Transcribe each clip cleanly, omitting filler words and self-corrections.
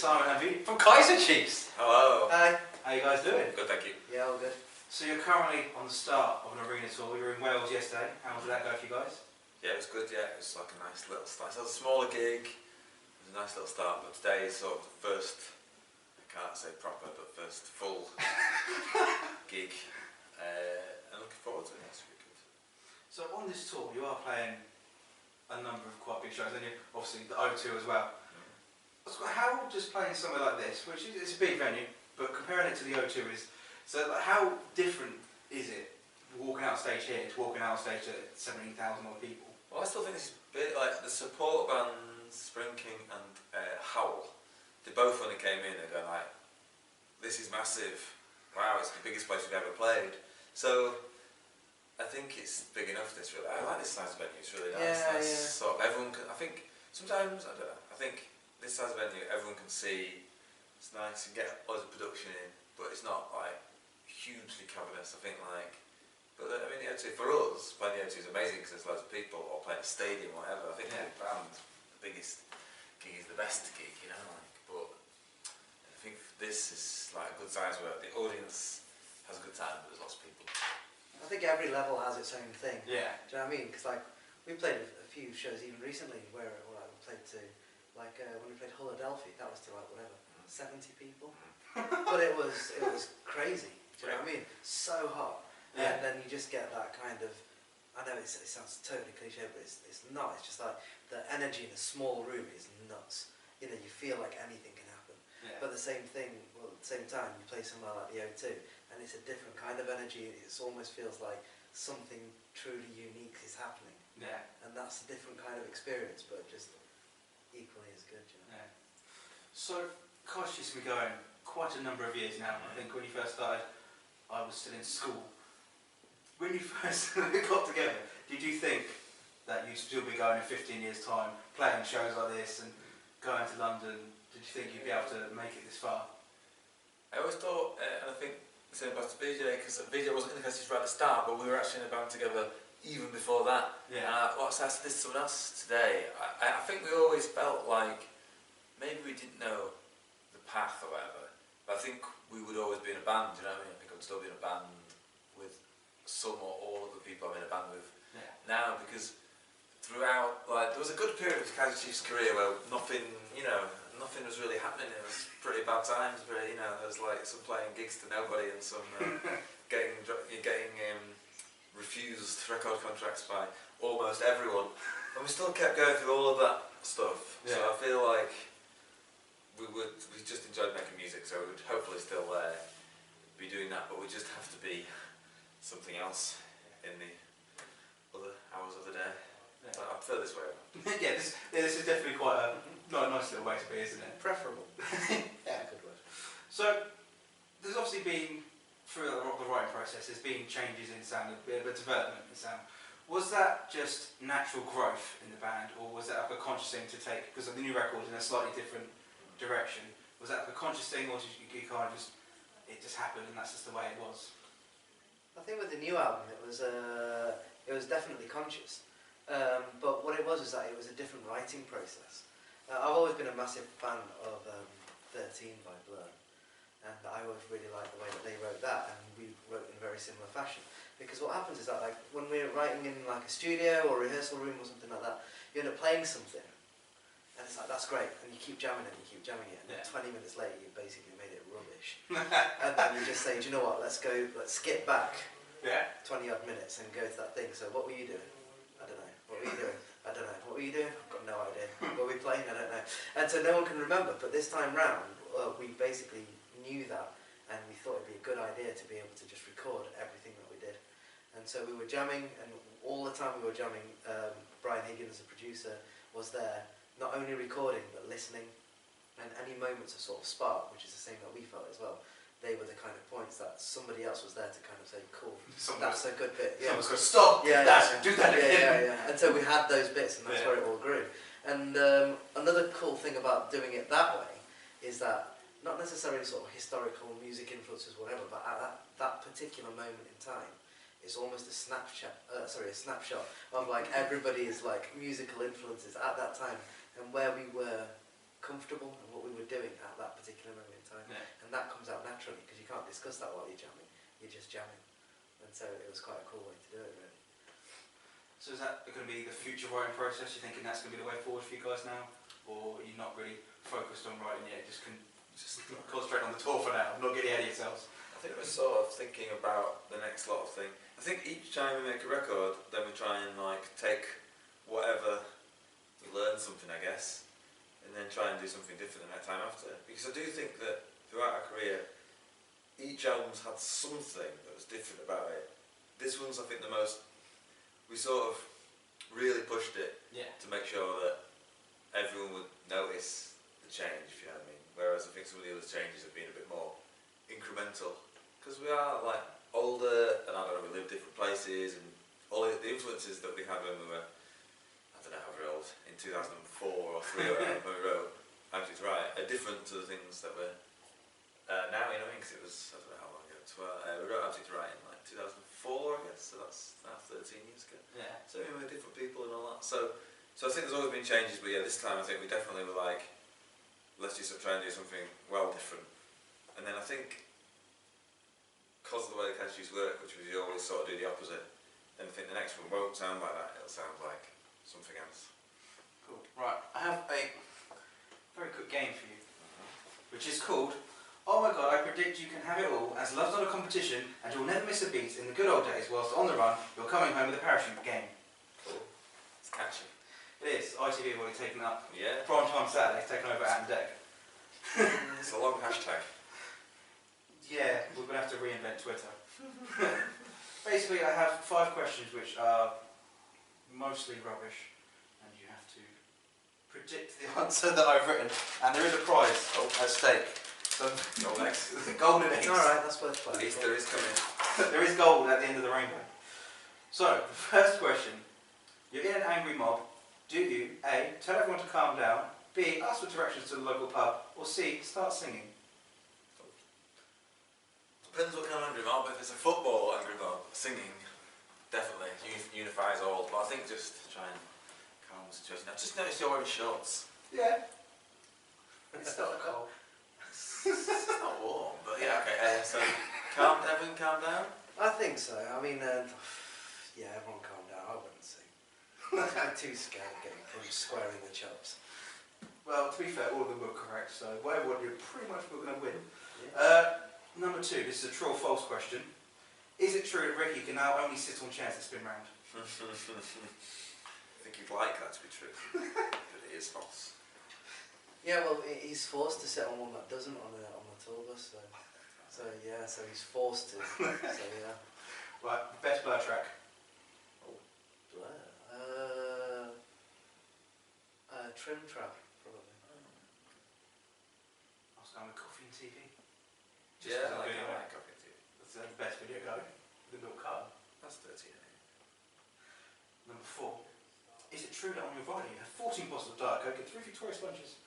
Simon and Vijay from Kaiser Chiefs. Hello. Hi. How you guys doing? Good, thank you. Yeah, all good. So you're currently on the start of an arena tour. You were in Wales yesterday. How did that go for you guys? Yeah, it was good, yeah. It was like a nice little start. So it was a smaller gig. It was a nice little start, but today is sort of the first, I can't say proper, but first full gig. I'm looking forward to it. That's really good. So on this tour, you are playing a number of quite big shows, and you obviously the O2 as well. So how just playing somewhere like this, which is it's a big venue, but comparing it to the O2 is, so like, how different is it walking out stage here to walking out stage to 17,000 other people? Well, I still think this is a bit like the support bands, Spring King and Howl. They both, when they came in, they're going like, this is massive. Wow, it's the biggest place we've ever played. So I think it's big enough. This really, I like this size of venue. It's really nice. Yeah, nice. yeah. Sort of everyone can. I think sometimes I don't know. I think this size of venue, everyone can see. It's nice to get loads of production in, but it's not like hugely cavernous. I think like, but I mean the O2 for us playing the O2 is amazing because there's loads of people, or playing a stadium, or whatever. I think the band, the biggest gig is the best gig, you know. Like, but I think this is like a good size where the audience has a good time, but there's lots of people. I think every level has its own thing. Yeah. Do you know what I mean? Because like we played a few shows even recently where like, we played to like when we played Philadelphia, that was to like whatever 70 people, but it was crazy. Do you know what I mean? So hot, and then you just get that kind of. I know it sounds totally cliche, but it's not. It's just like the energy in a small room is nuts. You know, you feel like anything can happen. Yeah. But the same thing. Well, at the same time, you play somewhere like the O2, and it's a different kind of energy. It almost feels like something truly unique is happening. Yeah. And that's a different kind of experience, but just equally as good. You know? Yeah. So Kaiser Chiefs has been going quite a number of years now. I think when you first started, I was still in school. When you first got together, did you think that you'd still be going in 15 years' time, playing shows like this and going to London? Did you think you'd be able to make it this far? I always thought, and I think the same about Vijay, because Vijay wasn't in the Kaiser Chiefs right at the start, but we were actually in a band together even before that. Yeah. What's asked this to someone else today? I think we always felt like maybe we didn't know the path or whatever, but I think we would always be in a band. You know what I mean? I think I would still be in a band with some or all of the people I'm in a band with now, because throughout, like, there was a good period of Kaiser Chiefs' career where nothing, you know, nothing was really happening. It was pretty bad times. But you know, there was like some playing gigs to nobody and some getting refused record contracts by almost everyone, and we still kept going through all of that stuff. So I feel like we just enjoyed making music, so we would hopefully still be doing that, but we just have to be something else in the other hours of the day. Yeah. I prefer this way around. Yeah, this is definitely quite a nice little way to be, isn't it? Preferable. Yeah, good word. So there's obviously been, through the writing process, there's been changes in sound, a bit of a development in sound. Was that just natural growth in the band, or was that like a conscious thing to take, because of the new record in a slightly different direction? Was that like a conscious thing, or did you kind of just, it just happened and that's just the way it was? I think with the new album, it was definitely conscious. But what it was is that it was a different writing process. I've always been a massive fan of 13 by Blur, and I always really liked the way that they wrote that, and we wrote in a very similar fashion. Because what happens is that, like, when we're writing in like a studio or a rehearsal room or something like that, you end up playing something, and it's like, that's great, and you keep jamming it, and you keep jamming it, and 20 minutes later you basically made it rubbish. And then you just say, do you know what, let's skip back 20 odd minutes and go to that thing. So what were you doing? I don't know. What were you doing? I don't know. What were you doing? I've got no idea. What were we playing? I don't know. And so no one can remember, but this time round, we basically knew that, and we thought it'd be a good idea to be able to just record everything that we did. And so we were jamming, and all the time we were jamming, Brian Higgins, the producer, was there, not only recording, but listening, and any moments of sort of spark, which is the same that we felt as well, they were the kind of points that somebody else was there to kind of say, cool, that's a good bit. Yeah. Someone's got to stop, do that again. Yeah. And so we had those bits, and that's where it all grew. And another cool thing about doing it that way is that, not necessarily sort of historical music influences, whatever, but at that particular moment in time, it's almost a snapshot of like everybody's like musical influences at that time, and where we were comfortable and what we were doing at that particular moment in time. Yeah. And that comes out naturally because you can't discuss that while you're jamming. You're just jamming. And so it was quite a cool way to do it, really. So is that going to be the future writing process? You thinking that's going to be the way forward for you guys now? Or are you not really focused on writing yet? Just concentrate on the tour for now, not getting ahead of yourselves? I think we're sort of thinking about the next lot of thing. I think each time we make a record, then we try and like take whatever we learn something, I guess, and then try and do something different the next time after. Because I do think that throughout our career, each album's had something that was different about it. This one's, I think, the most. We sort of really pushed it to make sure that everyone would notice the change, if you know what I mean. Whereas I think some of the other changes have been a bit more incremental. Because we are like older, and I don't know, we live different places, and all the influences that we had when we were, I don't know how very old, in 2004 or 3 or whatever, when we wrote Absolute Right, are different to the things that we're now, you know what I mean? Because it was, I don't know how long ago, we wrote Absolute Right in like 2004, I guess, so that's now 13 years ago. Yeah. So we were different people and all that. So I think there's always been changes, but yeah, this time I think we definitely were like, let's just try and do something well different. And then I think, because of the way the Kaiser Chiefs work, which was you always sort of do the opposite, then I think the next one won't sound like that, it'll sound like something else. Cool. Right, I have a very quick game for you, which is called Oh My God, I Predict You Can Have It All, as love's not a competition and you'll never miss a beat in the good old days whilst on the run, you're coming home with a parachute game. Cool. It's catchy. It is. ITV have already taken up. Yeah. Prime time Saturday, taken over Ant and Deck. It's a long hashtag. Yeah, we're going to have to reinvent Twitter. Basically, I have 5 questions which are mostly rubbish, and you have to predict the answer that I've written. And there is a prize at stake. Some Golden eggs. golden eggs. Alright, that's worth playing. Easter is coming. There is gold at the end of the rainbow. So, the first question. You're in an angry mob. Do you A, tell everyone to calm down, B, ask for directions to the local pub, or C, start singing? Depends what kind of angry mob. If it's a football angry mob, singing definitely unifies all. But I think just try and calm the situation. I just noticed you're wearing shorts. Yeah. It's not cold. It's not warm, but yeah, okay. So everyone calm down. I think so. I mean, yeah, everyone calm down. I wouldn't sing. I'm too scared of getting punched square in the chops. Well, to be fair, all of them were correct, so whatever one you're pretty much going to win. Yeah. Number 2, this is a true or false question. Is it true that Ricky can now only sit on chairs that spin round? I think you'd like that to be true, but it is false. Yeah, well, he's forced to sit on one that doesn't on the tour bus, so yeah, so he's forced to. So yeah. Right, best Blur track. Blur. Trim Trap, probably. I was going with Coffee and TV. Yeah, I Just like Coffee and TV. That's the best video go. The milk carton. That's 13. Number 4. Is it true that on your rider you have 14 bottles of Diet Coke and 3 Victoria sponges?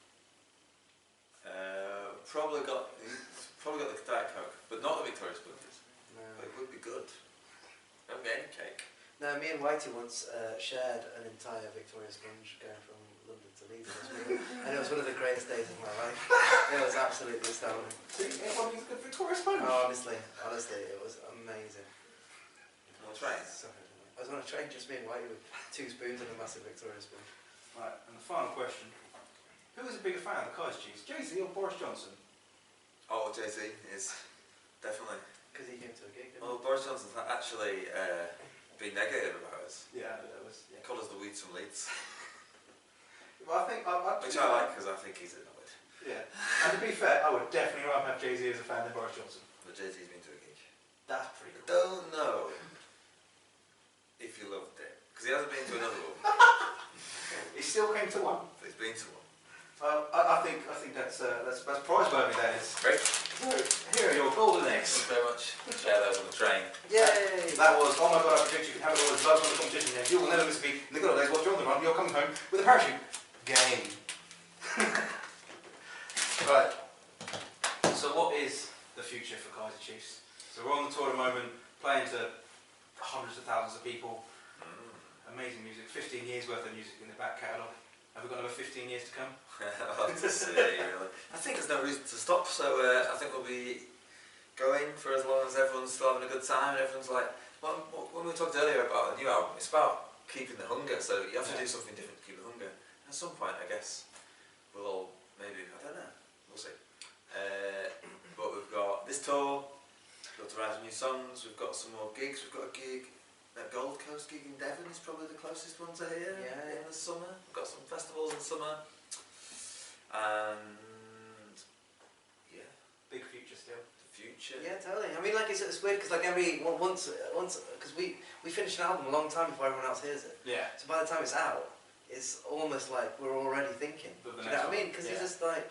Probably got the Diet Coke, but not the Victoria sponges. No. But it would be good. Don't get any cake. No, me and Whitey once shared an entire Victoria sponge going from London to Leeds, and it was one of the greatest days of my life. It was absolutely astounding. See, everyone needs a good Victoria sponge. Oh, honestly, it was amazing. On the train? I was on a train, just me and Whitey with 2 spoons and a massive Victoria sponge. Right, and the final question. Who is a bigger fan of the Kaiser Chiefs, Jay-Z or Boris Johnson? Oh, Jay-Z is definitely. Because he came to a gig, didn't Well, Boris Johnson's actually been negative about us. Yeah, that was... He called us the Weeds from Leeds. Well, I think... Which I like, because I think he's annoyed. Yeah. And to be fair, I would definitely rather have Jay-Z as a fan than Boris Johnson. But Jay-Z's been to a gig. That's pretty I cool. don't know if you loved it. Because he hasn't been to another one. He still came to one. But he's been to one. Well, I think that's prize-worthy, that is. Great. So, here are your golden eggs. Thanks very much. Share those on the train. Yay! That was, oh my God, I predict you can have it all as loves on the competition, and you will never miss a beat in the good old days whilst you're on the run, you're coming home with a parachute. Game. Right. So what is the future for Kaiser Chiefs? So we're on the tour at the moment, playing to hundreds of thousands of people. Amazing music, 15 years worth of music in the back catalogue. Have we got another 15 years to come? I'll have to see, really. I think there's no reason to stop, so I think we'll be going for as long as everyone's still having a good time and everyone's like, well, when we talked earlier about a new album, it's about keeping the hunger, so you have to do something different to keep the hunger. At some point, I guess, we'll all, maybe, I don't know, we'll see. But we've got this tour, we've got to write some new songs, we've got some more gigs, we've got a gig, that Gold Coast gig in Devon is probably the closest one to here in the summer. We've got some festivals in summer, and yeah. Big future still. The future. Yeah, totally. I mean, like it's weird because like once because we finished an album a long time before everyone else hears it. Yeah. So by the time it's out, it's almost like we're already thinking. Do you know what I mean? Because it's just like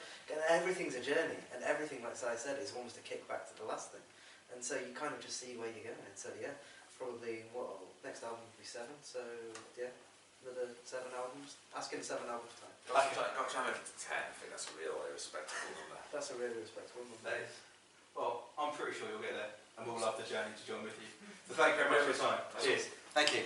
everything's a journey, and everything, like I said, is almost a kickback to the last thing, and so you kind of just see where you're going. So yeah, probably next album will be 7. So yeah, another 7 albums. Asking 7 albums time. Not trying to make it to 10. I think that's a really respectable number. That's a really respectable number. Well, I'm pretty sure you'll get there, and we'll love the journey to join with you. So thank you very much for your time. Cheers. Thank you.